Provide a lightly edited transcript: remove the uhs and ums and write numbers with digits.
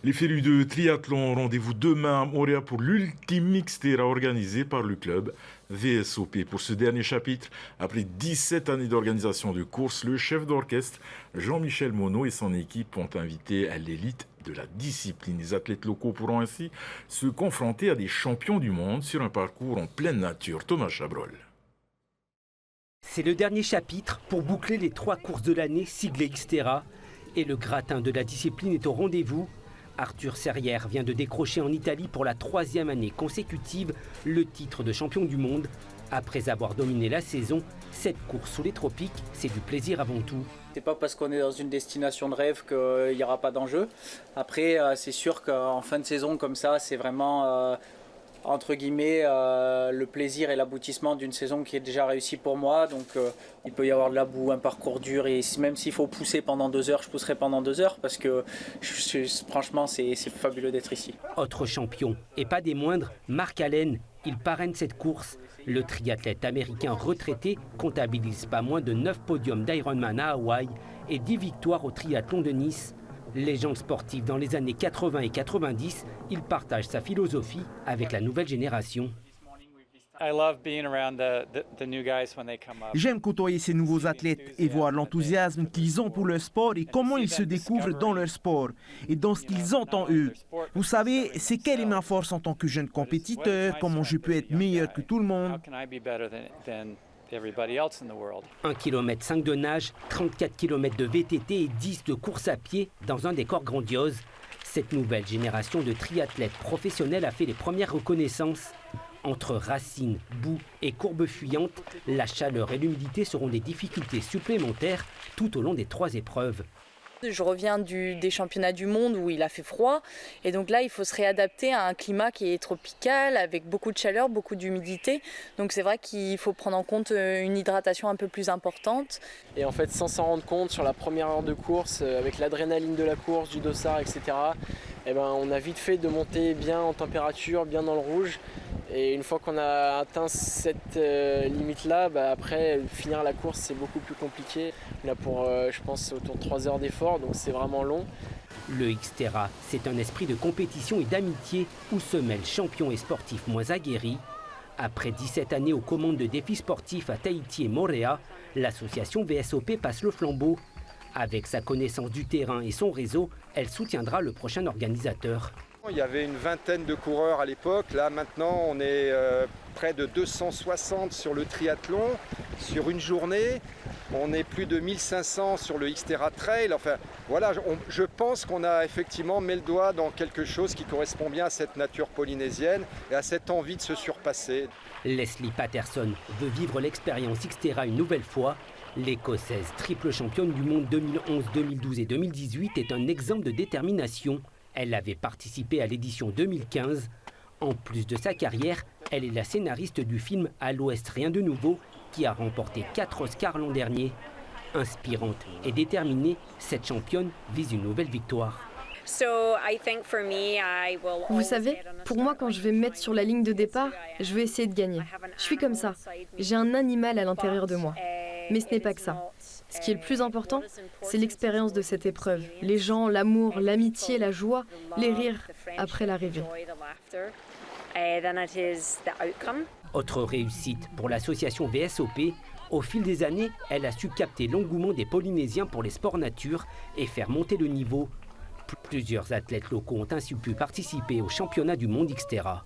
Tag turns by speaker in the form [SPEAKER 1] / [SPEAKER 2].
[SPEAKER 1] Les férus de triathlon ont rendez-vous demain à Montréal pour l'ultime Xterra organisé par le club VSOP. Pour ce dernier chapitre, après 17 années d'organisation de course, le chef d'orchestre Jean-Michel Monod et son équipe ont invité à l'élite de la discipline. Les athlètes locaux pourront ainsi se confronter à des champions du monde sur un parcours en pleine nature. Thomas Chabrol.
[SPEAKER 2] C'est le dernier chapitre pour boucler les 3 courses de l'année siglées Xterra. Et le gratin de la discipline est au rendez-vous. Arthur Serrière vient de décrocher en Italie pour la 3e année consécutive le titre de champion du monde. Après avoir dominé la saison, cette course sous les tropiques, c'est du plaisir avant tout.
[SPEAKER 3] C'est pas parce qu'on est dans une destination de rêve qu'il n'y aura pas d'enjeu. Après, c'est sûr qu'en fin de saison comme ça, c'est vraiment entre guillemets le plaisir et l'aboutissement d'une saison qui est déjà réussie pour moi. Donc il peut y avoir de la boue, un parcours dur, et même s'il faut pousser pendant 2 heures, je pousserai pendant 2 heures parce que franchement c'est fabuleux d'être ici.
[SPEAKER 2] Autre champion, et pas des moindres, Mark Allen, il parraine cette course. Le triathlète américain retraité comptabilise pas moins de 9 podiums d'Ironman à Hawaï et 10 victoires au triathlon de Nice. Légende sportive dans les années 80 et 90, il partage sa philosophie avec la nouvelle génération.
[SPEAKER 4] J'aime côtoyer ces nouveaux athlètes et voir l'enthousiasme qu'ils ont pour leur sport et comment ils se découvrent dans leur sport et dans ce qu'ils ont en eux. Vous savez, c'est quelle est ma force en tant que jeune compétiteur, comment je peux être meilleur que tout le monde.
[SPEAKER 2] 1,5 km de nage, 34 km de VTT et 10 de course à pied dans un décor grandiose. Cette nouvelle génération de triathlètes professionnels a fait les premières reconnaissances. Entre racines, boue et courbes fuyantes, la chaleur et l'humidité seront des difficultés supplémentaires tout au long des 3 épreuves.
[SPEAKER 5] Je reviens des championnats du monde où il a fait froid, et donc là il faut se réadapter à un climat qui est tropical avec beaucoup de chaleur, beaucoup d'humidité. Donc c'est vrai qu'il faut prendre en compte une hydratation un peu plus importante.
[SPEAKER 6] Et en fait, sans s'en rendre compte, sur la première heure de course, avec l'adrénaline de la course, du dossard, etc., on a vite fait de monter bien en température, bien dans le rouge. Et une fois qu'on a atteint cette limite-là, après, finir la course, c'est beaucoup plus compliqué. On a pour, je pense, autour de 3 heures d'effort, donc c'est vraiment long.
[SPEAKER 2] Le Xterra, c'est un esprit de compétition et d'amitié où se mêlent champions et sportifs moins aguerris. Après 17 années aux commandes de défis sportifs à Tahiti et Moorea, l'association VSOP passe le flambeau. Avec sa connaissance du terrain et son réseau, elle soutiendra le prochain organisateur.
[SPEAKER 7] Il y avait une vingtaine de coureurs à l'époque. Là, maintenant, on est près de 260 sur le triathlon sur une journée. On est plus de 1500 sur le Xterra Trail. Enfin, voilà, je pense qu'on a effectivement mis le doigt dans quelque chose qui correspond bien à cette nature polynésienne et à cette envie de se surpasser.
[SPEAKER 2] Leslie Patterson veut vivre l'expérience Xterra une nouvelle fois. L'Écossaise, triple championne du monde 2011, 2012 et 2018, est un exemple de détermination. Elle avait participé à l'édition 2015. En plus de sa carrière, elle est la scénariste du film À l'Ouest, rien de nouveau, qui a remporté 4 Oscars l'an dernier. Inspirante et déterminée, cette championne vise une nouvelle victoire.
[SPEAKER 8] Vous savez, pour moi, quand je vais me mettre sur la ligne de départ, je vais essayer de gagner. Je suis comme ça. J'ai un animal à l'intérieur de moi. Mais ce n'est pas que ça. Ce qui est le plus important, c'est l'expérience de cette épreuve. Les gens, l'amour, l'amitié, la joie, les rires après l'arrivée.
[SPEAKER 2] Autre réussite pour l'association VSOP, au fil des années, elle a su capter l'engouement des Polynésiens pour les sports nature et faire monter le niveau. Plusieurs athlètes locaux ont ainsi pu participer au championnat du monde Xterra.